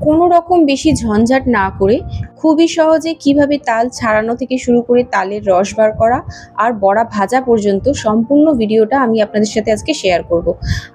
কোনো রকম বেশি ঝঞ্ঝাট না করে খুবই সহজে কিভাবে তাল ছাড়ানো থেকে শুরু করে তালের রস বার করা আর বড়া ভাজা পর্যন্ত সম্পূর্ণ ভিডিওটা আমি আপনাদের সাথে আজকে শেয়ার করব।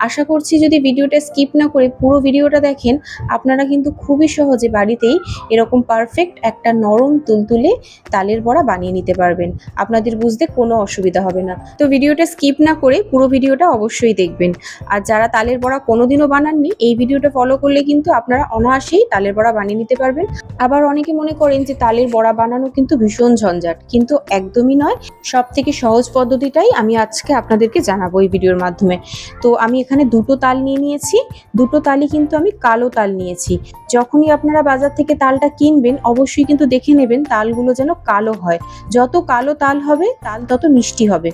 আশা করছি যদি ভিডিওটা স্কিপ না করে পুরো ভিডিওটা দেখেন, আপনারা কিন্তু খুবই সহজে বাড়িতেই এরকম পারফেক্ট একটা নরম তুলতুলে তালের বড়া বানিয়ে নিতে পারবেন। আপনাদের বুঝতে কোনো অসুবিধা হবে না। তো ভিডিওটা স্কিপ না করে পুরো ভিডিওটা অবশ্যই দেখবেন। আর যারা তালের বড়া কোনোদিনও বানাননি, এই ভিডিওটা ফলো করলে কিন্তু আপনারা অনায়াসেই তালের বড়া বানিয়ে নিতে পারবেন। আবার অনেকে মনে করেন যে তালের বড়া বানানো কিন্তু ভীষণ ঝঞ্ঝাট, কিন্তু একদমই নয়। সব থেকে সহজ পদ্ধতিটাই আমি আজকে আপনাদেরকে জানাবো এই ভিডিওর মাধ্যমে। তো আমি এখানে দুটো তাল নিয়ে নিয়েছি। দুটো তালই কিন্তু আমি কালো তাল নিয়েছি। যখনই আপনারা বাজার থেকে তালটা কিনবেন, অবশ্যই কিন্তু দেখে নেবেন তালগুলো যেন কালো হয়। যত কালো তাল হবে তাল তত মিষ্টি হবে।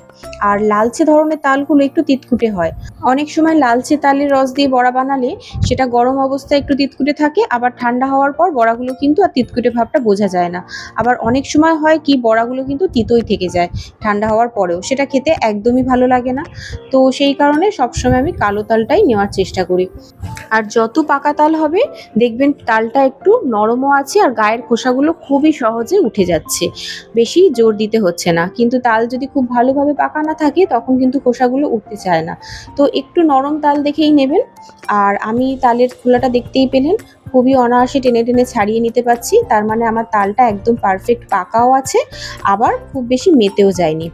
আর লালচে ধরনের তালগুলো একটু তিতকুটে হয়। অনেক সময় লালচে তালের রস দিয়ে বড়া বানালে সেটা গরম অবস্থায় একটু তিতকুটে থাকে, আবার ঠান্ডা হওয়ার পর বড়াগুলো কিন্তু আর তিতকুটে ভাবটা বোঝা যায় না। আবার অনেক সময় হয় কি, বড়াগুলো কিন্তু তিতই থেকে যায় ঠান্ডা হওয়ার পরেও, সেটা খেতে একদমই ভালো লাগে না। তো সেই কারণে সবসময় আমি কালো তালটাই নেওয়ার চেষ্টা করি। আর যত পাকা তাল হবে দেখবেন তালটা একটু নরমও আছে আর গায়ের খোসাগুলো খুবই সহজে উঠে যাচ্ছে, বেশি জোর দিতে হচ্ছে না। কিন্তু তাল যদি খুব ভালোভাবে পাকা না থাকে তখন কিন্তু খোসাগুলো উঠতে চায় না। তো একটু নরম তাল দেখেই নেবেন। আর আমি তালের খোলাটা দেখতেই পেলেন, খুবই অনায়াসে টেনে টেনে ছাড়িয়ে নিতে পারছি। তার মানে আমার তালটা একদম পারফেক্ট পাকাও আছে, আবার খুব বেশি মেতেও যায়নি।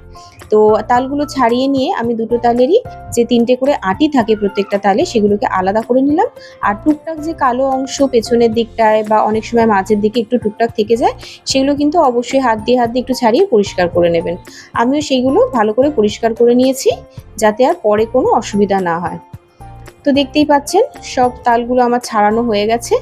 তো তালগুলো ছাড়িয়ে নিয়ে আমি দুটো তালেরই যে 3টে করে আটি থাকে প্রত্যেকটা তালে, সেগুলোকে আলাদা করে নিলাম। আর টুকটাক যে কালো অংশ পেছনের দিকটায় বা অনেক সময় মাঝের দিকে একটু টুকটাক থেকে যায়, সেগুলো কিন্তু অবশ্যই হাত দিয়ে একটু ছাড়িয়ে পরিষ্কার করে নেবেন। আমিও সেইগুলো ভালো করে পরিষ্কার করে নিয়েছি, যাতে আর পরে কোনো অসুবিধা না হয়। তো দেখতেই পাচ্ছেন সব তালগুলো আমার ছাড়ানো হয়ে গেছে।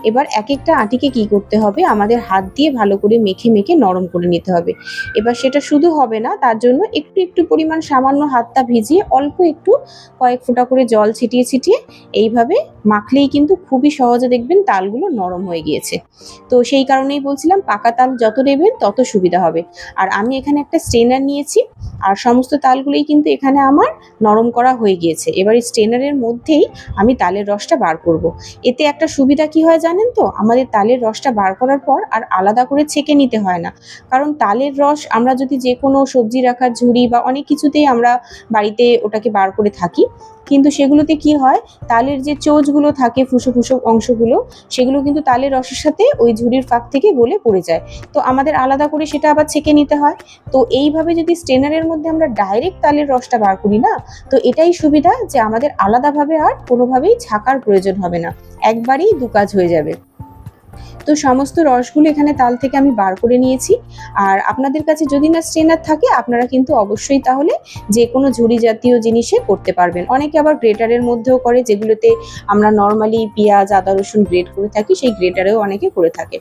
এবার এক একটা আটিকে কি করতে হবে, আমাদের হাত দিয়ে ভালো করে মেখে মেখে নরম করে নিতে হবে। এবার সেটা শুধু হবে না, তার জন্য একটু একটু পরিমাণ সামান্য হাতটা ভিজিয়ে অল্প একটু কয়েক ফোঁটা করে জল ছিটিয়ে ছিটিয়ে এইভাবে মাখলেই কিন্তু খুবই সহজে দেখবেন তালগুলো নরম হয়ে গিয়েছে। তো সেই কারণেই বলছিলাম পাকা তাল যত নেবেন তত সুবিধা হবে। আর আমি এখানে একটা স্ট্রেনার নিয়েছি, আর সমস্ত তালগুলোই কিন্তু এখানে আমার নরম করা হয়ে গিয়েছে। এবার এই স্ট্রেনারের মধ্যেই আমি তালের রসটা বার করব। এতে একটা সুবিধা কি হয় জানেন তো, আমাদের তালের রসটা বার করার পর আর আলাদা করে ছেঁকে নিতে হয় না। কারণ তালের রস আমরা যদি যে কোনো সবজি রাখার ঝুড়ি বা অনেক কিছুতেই আমরা বাড়িতে ওটাকে বার করে থাকি, কিন্তু সেগুলোতে কি হয়, তালের যে চোচগুলো থাকে ফুসো ফুসো অংশগুলো, সেগুলো কিন্তু তালের রসের সাথে ওই ঝুড়ির ফাঁক থেকে গলে পড়ে যায়। তো আমাদের আলাদা করে সেটা আবার ছেঁকে নিতে হয়। তো এইভাবে যদি স্ট্রেনারের মধ্যে আমরা ডাইরেক্ট তালের রসটা বার করি না, তো এটাই সুবিধা যে আমাদের আলাদাভাবে আর কোনোভাবেই ছাকার প্রয়োজন হবে না, একবারেই দু কাজ হয়ে যাবে। তো সমস্ত রসগুলো এখানে তাল থেকে আমি বার করে নিয়েছি। আর আপনাদের কাছে যদি না স্ট্রেনার থাকে, আপনারা কিন্তু অবশ্যই তাহলে যে কোনো ঝুড়ি জাতীয় জিনিসে করতে পারবেন। অনেকে আবার গ্রেটারের মধ্যেও করে, যেগুলোতে আমরা নর্মালি পেঁয়াজ আদা রসুন গ্রেট করে থাকি, সেই গ্রেটারেও অনেকে করে থাকে।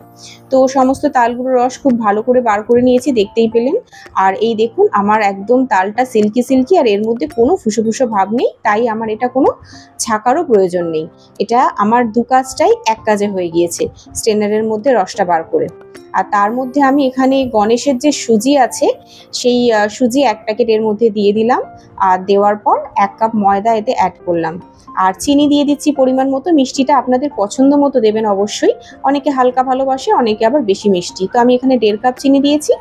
তো সমস্ত তালগুলোর রস খুব ভালো করে বার করে নিয়েছি, দেখতেই পেলেন। আর এই দেখুন আমার একদম তালটা সিল্কি সিল্কি, আর এর মধ্যে কোনো ফুসো ফুসো ভাব নেই, তাই আমার এটা কোনো ছাকারও প্রয়োজন নেই। এটা আমার দু কাজটাই এক কাজে হয়ে গিয়েছে স্ট্রেনারের মধ্যে রসটা বার করে। আর তার মধ্যে আমি এখানে গণেশের যে সুজি আছে, সেই সুজি 1 প্যাকেট এর মধ্যে দিয়ে দিলাম। আর দেওয়ার পর 1 কাপ ময়দা এতে অ্যাড করলাম। আর চিনি দিয়ে দিচ্ছি পরিমাণ মতো। মিষ্টিটা আপনাদের পছন্দ মতো দেবেন অবশ্যই। অনেকে হালকা ভালোবাসে, অনেকে আবার বেশি মিষ্টি। তো আমি এখানে 1.5 কাপ চিনি দিয়েছি,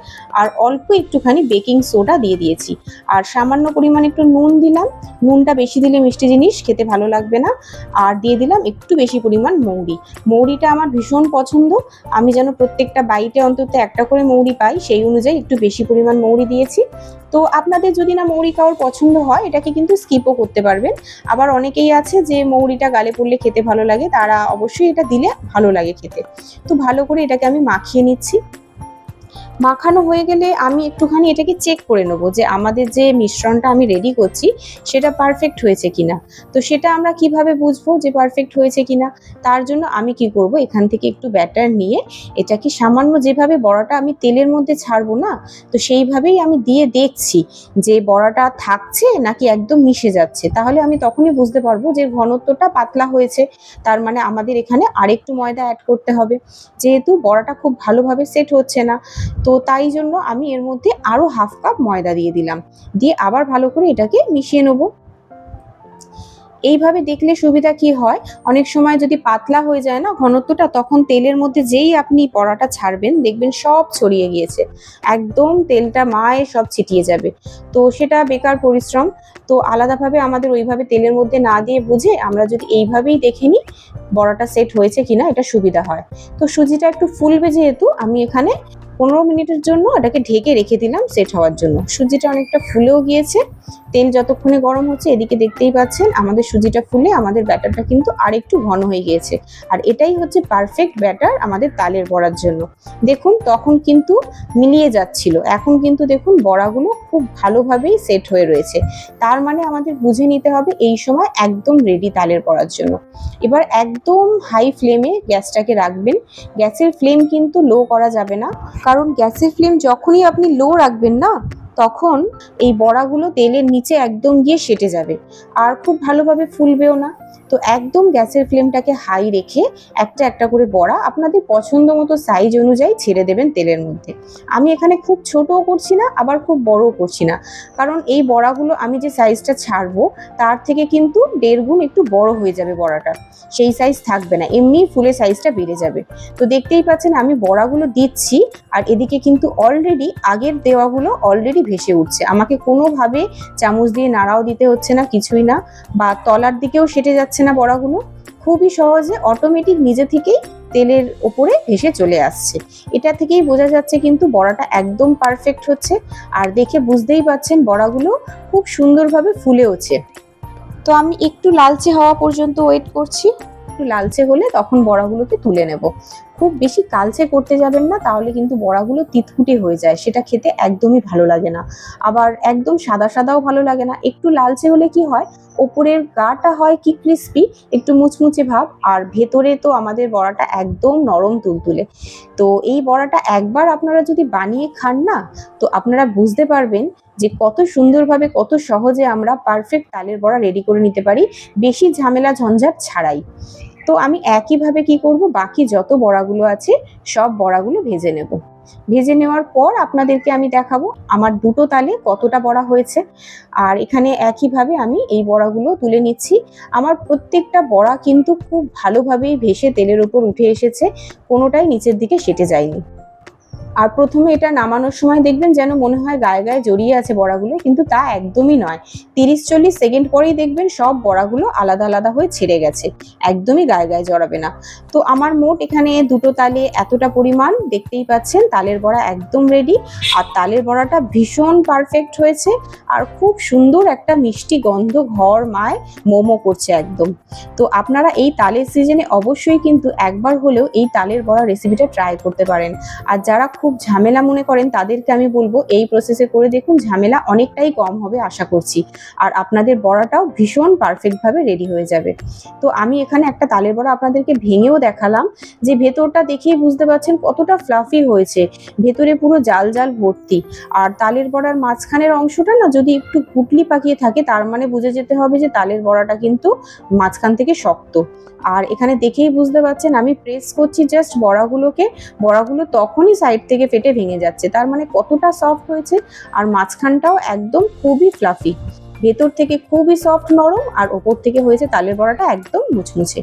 আর অল্প একটুখানি বেকিং সোডা দিয়ে দিয়েছি। আর সামান্য পরিমাণ একটু নুন দিলাম। নুনটা বেশি দিলে মিষ্টি জিনিস খেতে ভালো লাগবে না। আর দিয়ে দিলাম একটু বেশি পরিমাণ মৌরি। মৌরিটা আমার ভীষণ পছন্দ, আমি যেন প্রত্যেকটা বাইটে অন্তত একটা করে মৌরি পাই, সেই অনুযায়ী একটু বেশি পরিমাণ মৌরি দিয়েছি। তো আপনাদের যদি না মৌরি খাওয়ার পছন্দ হয়, এটাকে কিন্তু স্কিপও করতে পারবেন। আবার অনেকেই আছে যে মৌরিটা গালে পড়লে খেতে ভালো লাগে, তারা অবশ্যই এটা দিলে ভালো লাগে খেতে। তো ভালো করে এটাকে আমি মাখিয়ে নিচ্ছি। মাখানো হয়ে গেলে আমি একটুখানি এটাকে চেক করে নেবো যে আমাদের যে মিশ্রণটা আমি রেডি করছি সেটা পারফেক্ট হয়েছে কিনা। তো সেটা আমরা কিভাবে বুঝবো যে পারফেক্ট হয়েছে কিনা, তার জন্য আমি কি করব, এখান থেকে একটু ব্যাটার নিয়ে এটাকে সামান্য যেভাবে বড়াটা আমি তেলের মধ্যে ছাড়বো না, তো সেইভাবেই আমি দিয়ে দেখছি যে বড়াটা থাকছে নাকি একদম মিশে যাচ্ছে। তাহলে আমি তখনই বুঝতে পারবো যে ঘনত্বটা পাতলা হয়েছে, তার মানে আমাদের এখানে আরেকটু ময়দা অ্যাড করতে হবে। যেহেতু বড়াটা খুব ভালোভাবে সেট হচ্ছে না, তো তাই জন্য আমি এর মধ্যে আরো 1/2 কাপ ময়দা দিয়ে দিলাম। দিয়ে আবার ভালো করে এটাকে মিশিয়ে নেব। এইভাবে দেখলে সুবিধা কি হয়, অনেক সময় যদি পাতলা হয়ে যায় না ঘনত্বটা, তখন তেলের মধ্যে যেই আপনি বড়াটা ছাড়বেন দেখবেন সব ছড়িয়ে গিয়েছে, একদম তেলটা মায়ে সব ছিটিয়ে যাবে। তো সেটা বেকার পরিশ্রম। তো আলাদাভাবে আমাদের ওইভাবে তেলের মধ্যে না দিয়ে বুঝে আমরা যদি এইভাবেই দেখে নিই বড়াটা সেট হয়েছে কিনা, এটা সুবিধা হয়। তো সুজিটা একটু ফুলবে যেহেতু, আমি এখানে 15 মিনিটের জন্য এটাকে ঢেকে রেখে দিলাম সেট হওয়ার জন্য। সুজিটা অনেকটা ফুলেও গিয়েছে, তেল যতক্ষণে গরম হচ্ছে এদিকে দেখতেই পাচ্ছেন আমাদের সুজিটা ফুলে আমাদের ব্যাটারটা কিন্তু আরেকটু ঘন হয়ে গিয়েছে। আর এটাই হচ্ছে পারফেক্ট ব্যাটার আমাদের তালের বড়ার জন্য। দেখুন তখন কিন্তু মিলিয়ে যাচ্ছিল, এখন কিন্তু দেখুন বড়াগুলো খুব ভালোভাবেই সেট হয়ে রয়েছে। তার মানে আমাদের বুঝে নিতে হবে এই সময় একদম রেডি তালের বড়ার জন্য। এবার একদম হাই ফ্লেমে গ্যাসটাকে রাখবেন। গ্যাসের ফ্লেম কিন্তু লো করা যাবে না, কারণ গ্যাসের ফ্লেম যখনই আপনি লো রাখবেন না তখন এই বড়াগুলো তেলের নিচে একদম গিয়ে সেটে যাবে আর খুব ভালোভাবে ফুলবেও না। তো একদম গ্যাসের ফ্লেমটাকে হাই রেখে একটা একটা করে বড়া আপনাদের পছন্দ মতো সাইজ অনুযায়ী ছেড়ে দেবেন তেলের মধ্যে। আমি এখানে খুব ছোটও করছি না আবার খুব বড়ও করছি না, কারণ এই বড়াগুলো আমি যে সাইজটা ছাড়বো তার থেকে কিন্তু 1.5 গুণ একটু বড় হয়ে যাবে বড়াটা, সেই সাইজ থাকবে না, এমনি ফুলে সাইজটা বেড়ে যাবে। তো দেখতেই পাচ্ছেন আমি বড়াগুলো দিচ্ছি আর এদিকে কিন্তু অলরেডি আগের দেওয়াগুলো অলরেডি ভেসে উঠছে, আমাকে কোনোভাবে চামচ দিয়ে নাড়াও দিতে হচ্ছে না, কিছুই না, বা তলার দিকেও সেটে যাচ্ছে না বড়াগুলো, খুবই সহজে অটোমেটিক নিজে থেকেই তেলের ওপরে ভেসে চলে আসছে। এটা থেকেই বোঝা যাচ্ছে কিন্তু বড়াটা একদম পারফেক্ট হচ্ছে। আর দেখে বুঝতেই পাচ্ছেন বড়াগুলো খুব সুন্দরভাবে ফুলেওছে। তো আমি একটু লালচে হওয়া পর্যন্ত ওয়েট করছি, একটু লালচে হলে তখন বড়াগুলোকে তুলে নেব। খুব বেশি কালচে করতে যাবেন না, তাহলে কিন্তু বড়াগুলো তিতকুটে হয়ে যায়, সেটা খেতে একদমই ভালো লাগে না। আবার একদম সাদা সাদাও ভালো লাগে না, একটু লালচে হলে কি হয় ওপরের গাটা হয় কি ক্রিস্পি, একটু মুচমুচে ভাব, আর ভেতরে তো আমাদের বড়াটা একদম নরম তুলতুলে। তো এই বড়াটা একবার আপনারা যদি বানিয়ে খান না, তো আপনারা বুঝতে পারবেন যে কত সুন্দরভাবে কত সহজে আমরা পারফেক্ট তালের বড়া রেডি করে নিতে পারি, বেশি ঝামেলা ঝঞ্ঝাট ছাড়াই। তো আমি একইভাবে কি করব, বাকি যত বড়াগুলো আছে সব বড়াগুলো ভেজে নেব। ভেজে নেওয়ার পর আপনাদেরকে আমি দেখাবো আমার দুটো তালে কতটা বড়া হয়েছে। আর এখানে একইভাবে আমি এই বড়াগুলো তুলে নিচ্ছি। আমার প্রত্যেকটা বড়া কিন্তু খুব ভালোভাবেই ভেসে তেলের উপর উঠে এসেছে, কোনোটাই নিচের দিকে সেটে যায়নি। আর প্রথমে এটা নামানোর সময় দেখবেন যেন মনে হয় গায়ে গায়ে জড়িয়ে আছে বড়াগুলো, কিন্তু তা একদমই নয়। 30-40 সেকেন্ড পরেই দেখবেন সব বড়াগুলো আলাদা আলাদা হয়ে ছেড়ে গেছে, একদমই গায়ে গায়ে জড়াবে না। তো আমার মোট এখানে দুটো তালে এতটা পরিমাণ, দেখতেই পাচ্ছেন তালের বড়া একদম রেডি। আর তালের বড়াটা ভীষণ পারফেক্ট হয়েছে আর খুব সুন্দর একটা মিষ্টি গন্ধ ঘর মায় মোমো করছে একদম। তো আপনারা এই তালের সিজনে অবশ্যই কিন্তু একবার হলেও এই তালের বড়া রেসিপিটা ট্রাই করতে পারেন। আর যারা খুব ঝামেলা মনে করেন তাদেরকে আমি বলবো এই প্রসেসে করে দেখুন, ঝামেলা অনেকটাই কম হবে আশা করছি, আর আপনাদের বড়াটাও ভীষণ পারফেক্টভাবে রেডি হয়ে যাবে। তো আমি এখানে একটা তালের বড়া আপনাদেরকে ভেঙেও দেখালাম, যে ভেতরটা দেখেই বুঝতে পারছেন কতটা ফ্লাফি হয়েছে, ভেতরে পুরো জাল জাল ভর্তি। আর তালের বড়ার মাঝখানের অংশটা না যদি একটু গুটলি পাকিয়ে থাকে, তার মানে বুঝে যেতে হবে যে তালের বড়াটা কিন্তু মাঝখান থেকে শক্ত। আর এখানে দেখেই বুঝতে পারছেন আমি প্রেস করছি জাস্ট বড়াগুলোকে, বড়াগুলো তখনই সাইড থেকে ফেটে ভেঙে যাচ্ছে, তার মানে কতটা সফট হয়েছে। আর মাঝখানটাও একদম খুবই ফ্লাফি, ভেতর থেকে খুবই সফট নরম, আর ওপর থেকে হয়েছে তালের বড়াটা একদম মুচমুচে।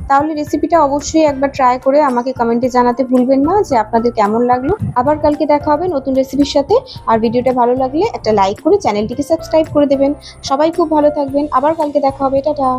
তাহলে রেসিপিটা অবশ্যই একবার ট্রাই করে আমাকে কমেন্টে জানাতে ভুলবেন না যে আপনাদের কেমন লাগলো। আবার কালকে দেখা হবে নতুন রেসিপির সাথে। আর ভিডিওটা ভালো লাগলে একটা লাইক করে চ্যানেলটিকে সাবস্ক্রাইব করে দেবেন। সবাই খুব ভালো থাকবেন, আবার কালকে দেখা হবে, টাটা।